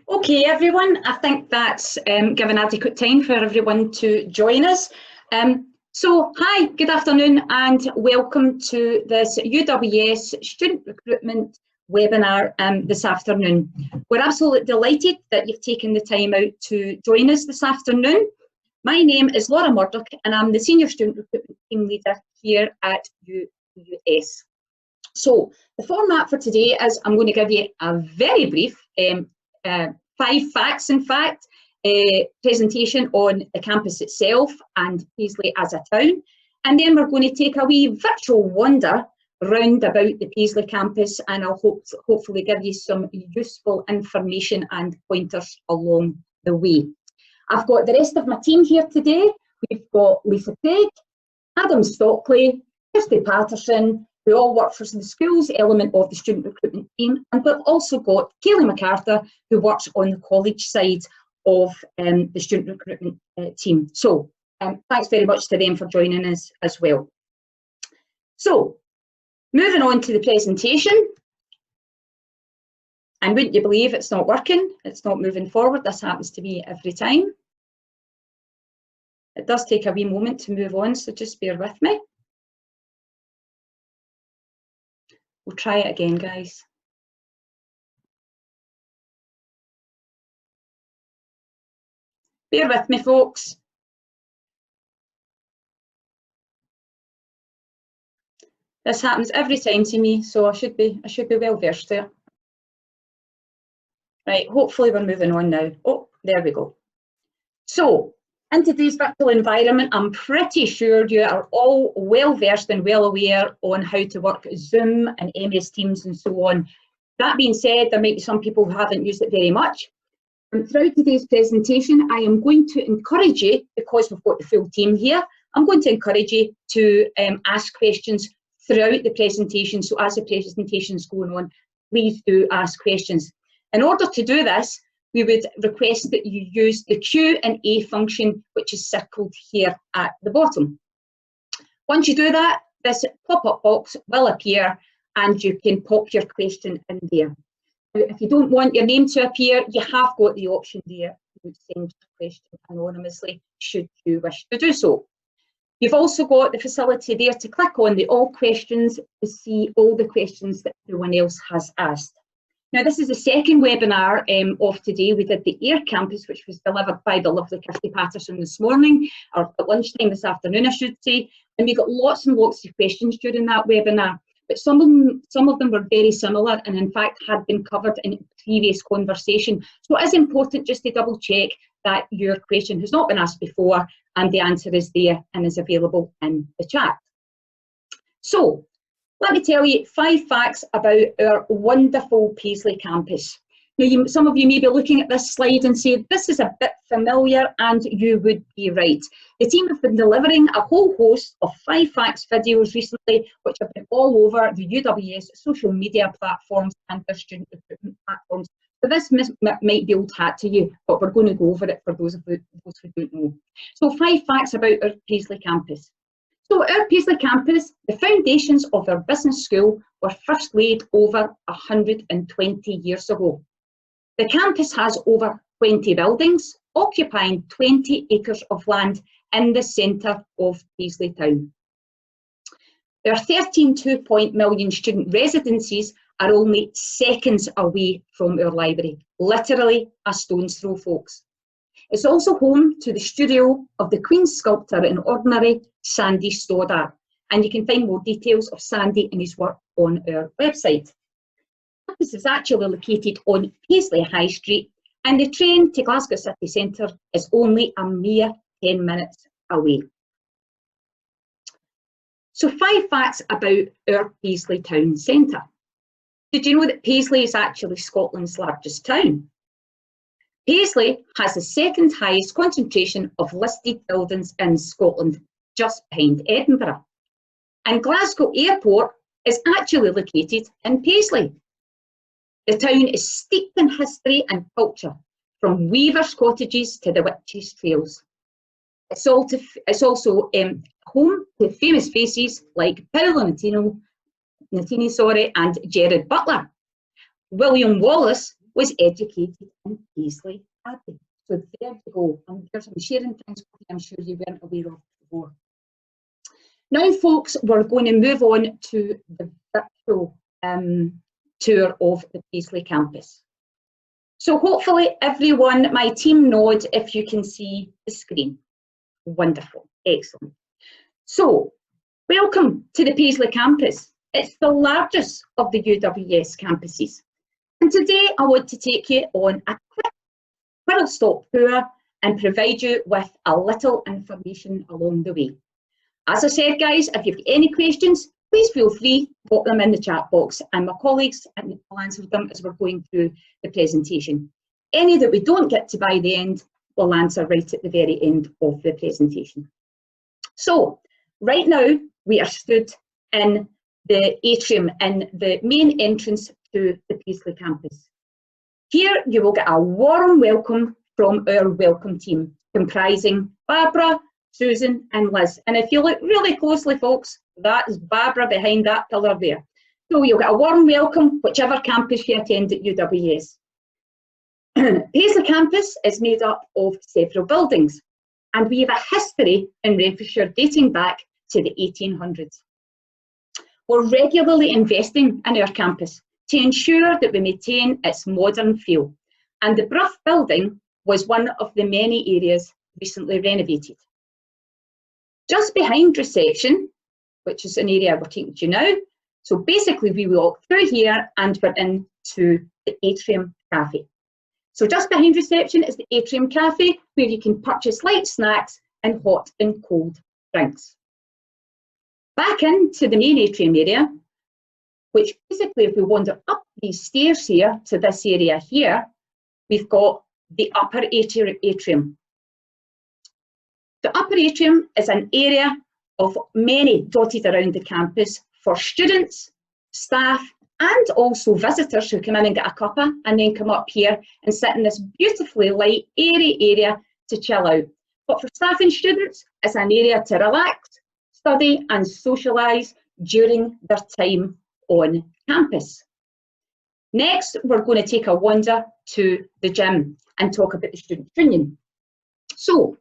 Okay, everyone, I think that's given adequate time for everyone to join us. Hi, good afternoon and welcome to this UWS Student Recruitment webinar this afternoon. We're absolutely delighted that you've taken the time out to join us this afternoon. My name is Laura Murdoch and I'm the Senior Student Recruitment Team Leader here at UWS. So the format for today is I'm going to give you a very brief 5 facts, in fact, presentation on the campus itself and Paisley as a town. And then we're going to take a wee virtual wander round about the Paisley campus, and I'll hopefully give you some useful information and pointers along the way. I've got the rest of my team here today. We've got Lisa Craig, Adam Stockley, Kirsty Patterson, who all work for the school's element of the student recruitment team, and we've also got Kaylee MacArthur, who works on the college side of the student recruitment team. So thanks very much to them for joining us as well. So moving on to the presentation, and wouldn't you believe it's not working, it's not moving forward. This happens to me every time. It does take a wee moment to move on, so just bear with me. We'll try it again, guys. Bear with me, folks. This happens every time to me, so I should be well versed there. Right, hopefully we're moving on now. Oh, there we go. So, in today's virtual environment, I'm pretty sure you are all well versed and well aware on how to work Zoom and MS Teams and so on. That being said, there might be some people who haven't used it very much. And throughout today's presentation, I am going to encourage you, because we've got the full team here, I'm going to encourage you to ask questions throughout the presentation. So as the presentation is going on, please do ask questions. In order to do this, we would request that you use the Q&A function, which is circled here at the bottom. Once you do that, this pop-up box will appear and you can pop your question in there. Now, if you don't want your name to appear, you have got the option there to send your question anonymously, should you wish to do so. You've also got the facility there to click on the All Questions to see all the questions that everyone else has asked. Now, this is the second webinar of today. We did the Air Campus, which was delivered by the lovely Kirsty Patterson this morning, or at lunchtime this afternoon, I should say. And we got lots and lots of questions during that webinar. But some of them were very similar and, in fact, had been covered in previous conversation. So it is important just to double check that your question has not been asked before and the answer is there and is available in the chat. So, let me tell you 5 facts about our wonderful Paisley campus. Now, some of you may be looking at this slide and say, this is a bit familiar, and you would be right. The team have been delivering a whole host of 5 facts videos recently, which have been all over the UWS social media platforms and their student recruitment platforms. So this might be old hat to you, but we're going to go over it for those who don't know. So 5 facts about our Paisley campus. So our Paisley campus, the foundations of our business school were first laid over 120 years ago. The campus has over 20 buildings, occupying 20 acres of land in the centre of Paisley town. There are 13.2 million student residences are only seconds away from our library, literally a stone's throw, folks. It's also home to the studio of the Queen's sculptor in Ordinary, Sandy Stoddart, and you can find more details of Sandy and his work on our website. The campus is actually located on Paisley High Street, and the train to Glasgow City Centre is only a mere 10 minutes away. So 5 facts about our Paisley town centre. Did you know that Paisley is actually Scotland's largest town? Paisley has the 2nd highest concentration of listed buildings in Scotland, just behind Edinburgh. And Glasgow Airport is actually located in Paisley. The town is steeped in history and culture, from weavers' cottages to the witches' trails. It's also home to famous faces like Paolo Nutini and Gerard Butler. William Wallace was educated in Paisley Abbey. So there you go. I'm sharing things I'm sure you weren't aware of before. Now, folks, we're going to move on to the virtual tour of the Paisley campus. So hopefully everyone, my team nod if you can see the screen. Wonderful, excellent. So, welcome to the Paisley campus. It's the largest of the UWS campuses. And today I want to take you on a quick whistle-stop tour and provide you with a little information along the way. As I said, guys, if you've got any questions, please feel free to pop them in the chat box and my colleagues will answer them as we're going through the presentation. Any that we don't get to by the end, we'll answer right at the very end of the presentation. So, right now, we are stood in the atrium in the main entrance to the Paisley campus. Here, you will get a warm welcome from our welcome team, comprising Barbara, Susan and Liz. And if you look really closely, folks, that is Barbara behind that pillar there. So you'll get a warm welcome, whichever campus you attend at UWS. Paisley campus is made up of several buildings, and we have a history in Renfrewshire dating back to the 1800s. We're regularly investing in our campus to ensure that we maintain its modern feel, and the Brough building was one of the many areas recently renovated. Just behind reception, which is an area we're taking to now, so basically we walk through here and we're into the Atrium Cafe. So just behind reception is the Atrium Cafe, where you can purchase light snacks and hot and cold drinks. Back into the main atrium area, which basically if we wander up these stairs here to this area here, we've got the upper atrium. The upper atrium is an area of many dotted around the campus for students, staff, and also visitors who come in and get a cuppa and then come up here and sit in this beautifully light, airy area to chill out. But for staff and students, it's an area to relax, study and socialise during their time on campus. Next, we're going to take a wander to the gym and talk about the Student Union. So,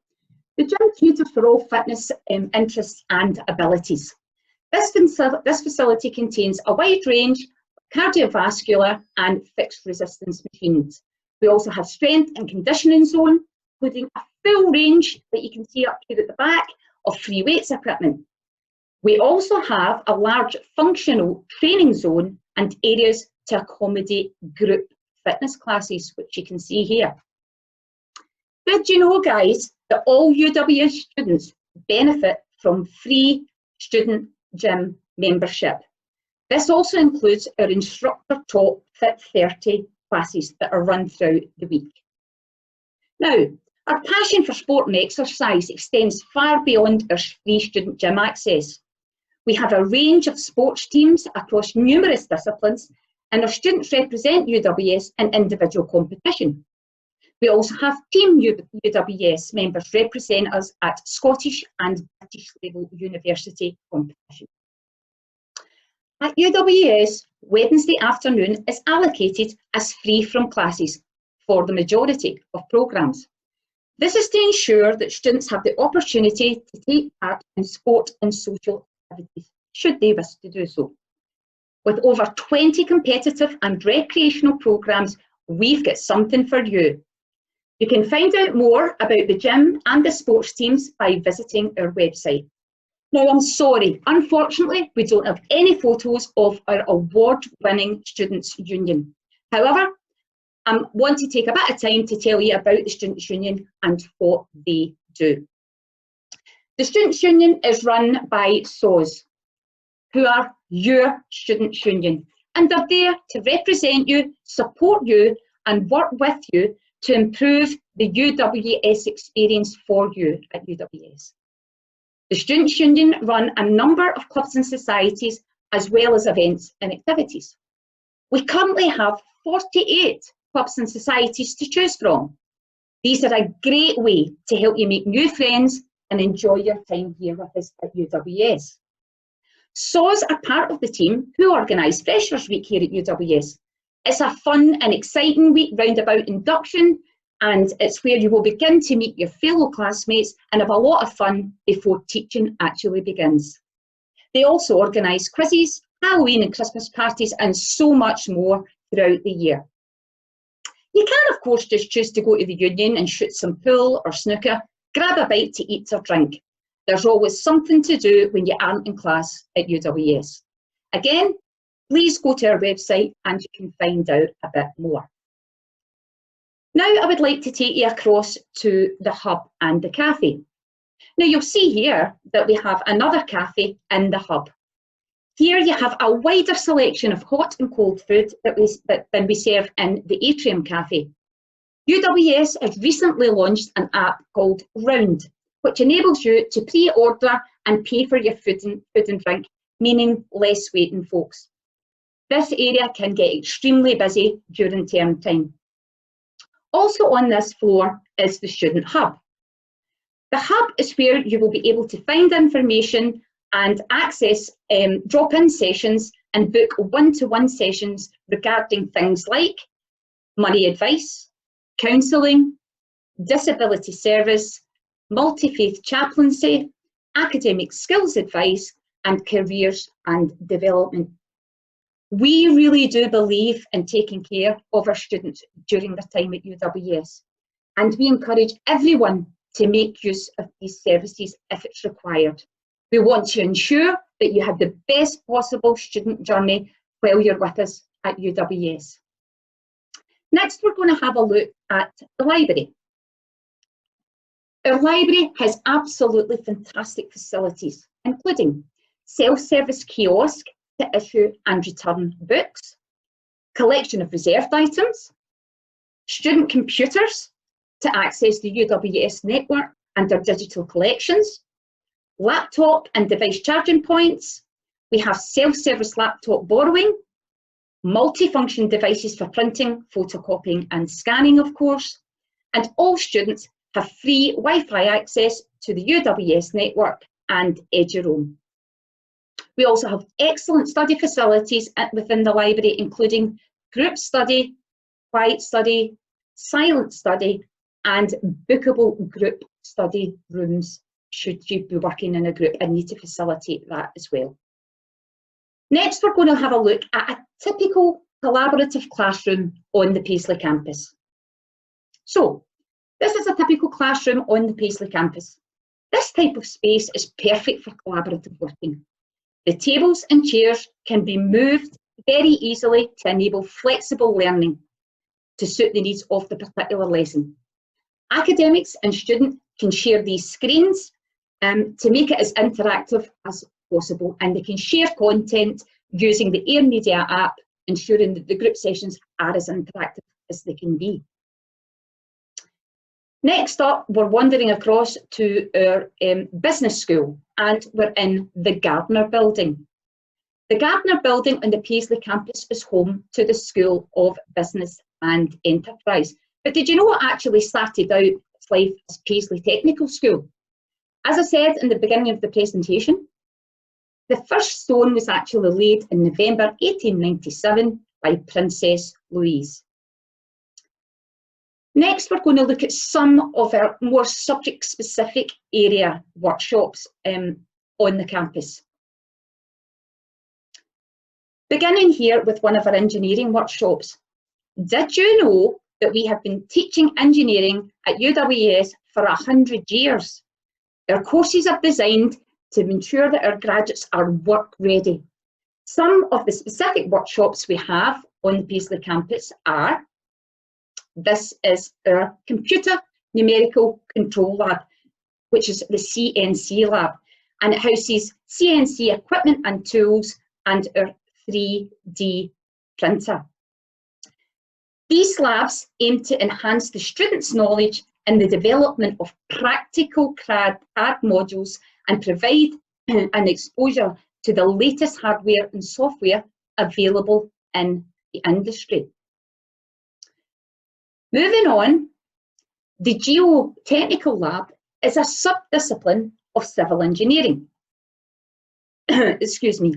the gym caters for all fitness interests and abilities. This facility contains a wide range of cardiovascular and fixed resistance machines. We also have strength and conditioning zone, including a full range that you can see up here at the back of free weights equipment. We also have a large functional training zone and areas to accommodate group fitness classes, which you can see here. Did you know, guys, that all UWS students benefit from free student gym membership? This also includes our instructor taught Fit 30 classes that are run throughout the week. Now, our passion for sport and exercise extends far beyond our free student gym access. We have a range of sports teams across numerous disciplines, and our students represent UWS in individual competition. We also have Team UWS members represent us at Scottish and British level university competition. At UWS, Wednesday afternoon is allocated as free from classes for the majority of programmes. This is to ensure that students have the opportunity to take part in sport and social activities, should they wish to do so. With over 20 competitive and recreational programmes, we've got something for you. You can find out more about the gym and the sports teams by visiting our website. Now, I'm sorry, unfortunately, we don't have any photos of our award-winning Students' Union. However, I want to take a bit of time to tell you about the Students' Union and what they do. The Students' Union is run by SOS, who are your Students' Union, and they're there to represent you, support you, and work with you to improve the UWS experience for you at UWS. The Students' Union run a number of clubs and societies, as well as events and activities. We currently have 48 clubs and societies to choose from. These are a great way to help you make new friends and enjoy your time here with us at UWS. SOS are part of the team who organise Freshers Week here at UWS. It's a fun and exciting week round about induction, and it's where you will begin to meet your fellow classmates and have a lot of fun before teaching actually begins. They also organise quizzes, Halloween and Christmas parties, and so much more throughout the year. You can, of course, just choose to go to the Union and shoot some pool or snooker, grab a bite to eat or drink. There's always something to do when you aren't in class at UWS. Again, please go to our website and you can find out a bit more. Now I would like to take you across to the hub and the cafe. Now you'll see here that we have another cafe in the hub. Here you have a wider selection of hot and cold food than we serve in the Atrium Cafe. UWS has recently launched an app called Round, which enables you to pre-order and pay for your food and drink, meaning less waiting, folks. This area can get extremely busy during term time. Also on this floor is the Student Hub. The hub is where you will be able to find information and access drop-in sessions and book one-to-one sessions regarding things like money advice, counselling, disability service, multi-faith chaplaincy, academic skills advice, and careers and development. We really do believe in taking care of our students during their time at UWS, and we encourage everyone to make use of these services if it's required. We want to ensure that you have the best possible student journey while you're with us at UWS. Next, we're going to have a look at the library. Our library has absolutely fantastic facilities, including self-service kiosk to issue and return books, collection of reserved items, student computers to access the UWS network and their digital collections, laptop and device charging points. We have self-service laptop borrowing, multifunction devices for printing, photocopying and scanning, of course, and all students have free Wi-Fi access to the UWS network and Eduroam. We also have excellent study facilities within the library, including group study, quiet study, silent study, and bookable group study rooms should you be working in a group and need to facilitate that as well. Next, we're going to have a look at a typical collaborative classroom on the Paisley campus. So, this is a typical classroom on the Paisley campus. This type of space is perfect for collaborative working. The tables and chairs can be moved very easily to enable flexible learning to suit the needs of the particular lesson. Academics and students can share these screens to make it as interactive as possible, and they can share content using the Air Media app, ensuring that the group sessions are as interactive as they can be. Next up, we're wandering across to our business school, and we're in the Gardner building. The Gardner building on the Paisley campus is home to the School of Business and Enterprise. But did you know what actually started out its life as Paisley Technical School? As I said in the beginning of the presentation, the first stone was actually laid in November 1897 by Princess Louise. Next, we're going to look at some of our more subject-specific area workshops on the campus. Beginning here with one of our engineering workshops. Did you know that we have been teaching engineering at UWS for 100 years? Our courses are designed to ensure that our graduates are work ready. Some of the specific workshops we have on the Paisley campus are, this is our Computer Numerical Control Lab, which is the CNC lab, and it houses CNC equipment and tools and our 3D printer. These labs aim to enhance the students' knowledge in the development of practical CAD modules and provide an exposure to the latest hardware and software available in the industry. Moving on, the Geotechnical Lab is a sub-discipline of civil engineering. Excuse me.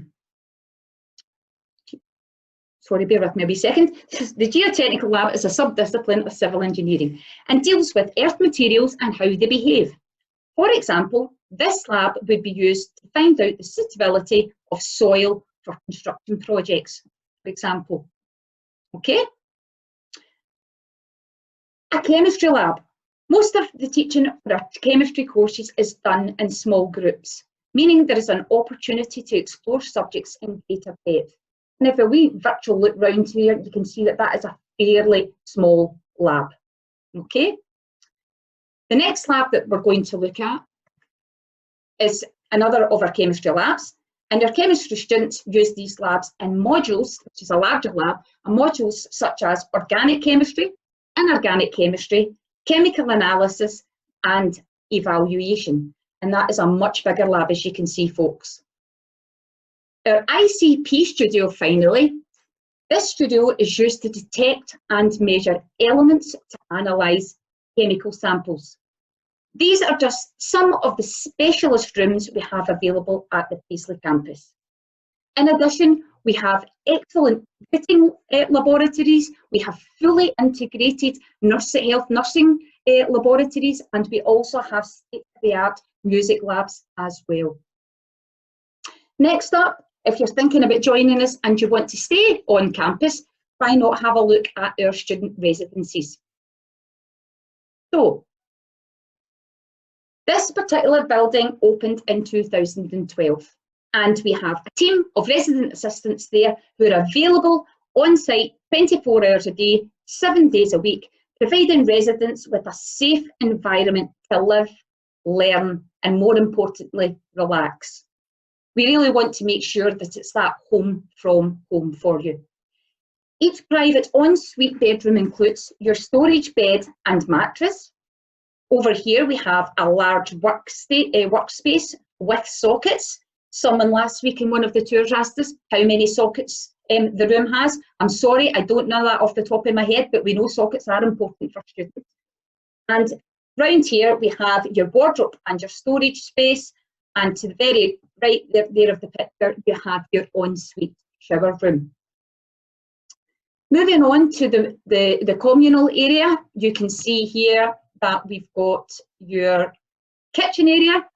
sorry, bear with me a wee second. The geotechnical lab is a sub-discipline of civil engineering and deals with earth materials and how they behave. For example, this lab would be used to find out the suitability of soil for construction projects, for example. Okay? A chemistry lab. Most of the teaching for our chemistry courses is done in small groups, meaning there is an opportunity to explore subjects in greater depth. And if we virtual look round here, you can see that that is a fairly small lab. Okay? The next lab that we're going to look at is another of our chemistry labs. And our chemistry students use these labs in modules, which is a larger lab, and modules such as organic chemistry, inorganic chemistry, chemical analysis, and evaluation. And that is a much bigger lab, as you can see, folks. Our ICP studio, finally, this studio is used to detect and measure elements to analyse chemical samples. These are just some of the specialist rooms we have available at the Paisley campus. In addition, we have excellent fitting laboratories, we have fully integrated health nursing laboratories, and we also have state-of-the-art music labs as well. Next up, if you're thinking about joining us and you want to stay on campus, why not have a look at our student residencies? So, this particular building opened in 2012, and we have a team of resident assistants there who are available on site 24 hours a day, 7 days a week, providing residents with a safe environment to live, learn, and more importantly, relax. We really want to make sure that it's that home from home for you. Each private ensuite bedroom includes your storage bed and mattress. Over here we have a large workspace with sockets. Someone last week in one of the tours asked us how many sockets the room has. I'm sorry, I don't know that off the top of my head, but we know sockets are important for students. And round here we have your wardrobe and your storage space, and to the very right there of the picture you have your ensuite shower room. Moving on to the communal area, you can see here that we've got your kitchen area,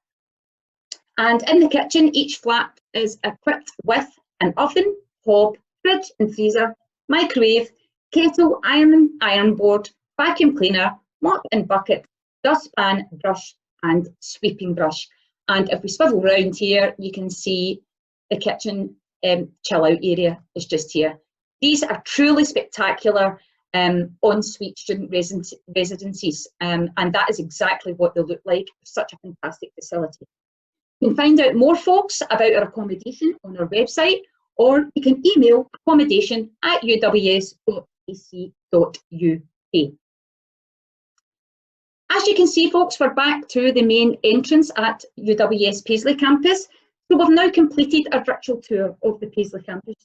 and in the kitchen each flat is equipped with an oven, hob, fridge and freezer, microwave, kettle, iron board, vacuum cleaner, mop and bucket, dustpan, brush and sweeping brush. And if we swivel round here, you can see the kitchen chill out area is just here. These are truly spectacular ensuite student residencies, and that is exactly what they look like. Such a fantastic facility. You can find out more, folks, about our accommodation on our website, or you can email accommodation@uws.ac.uk. As you can see, folks, we're back to the main entrance at UWS Paisley campus. So we've now completed our virtual tour of the Paisley campus,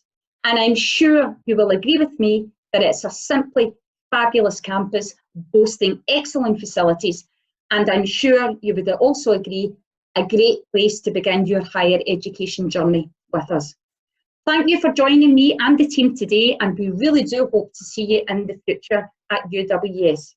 and I'm sure you will agree with me that it's a simply fabulous campus boasting excellent facilities, and I'm sure you would also agree a great place to begin your higher education journey with us. Thank you for joining me and the team today, and we really do hope to see you in the future at UWS.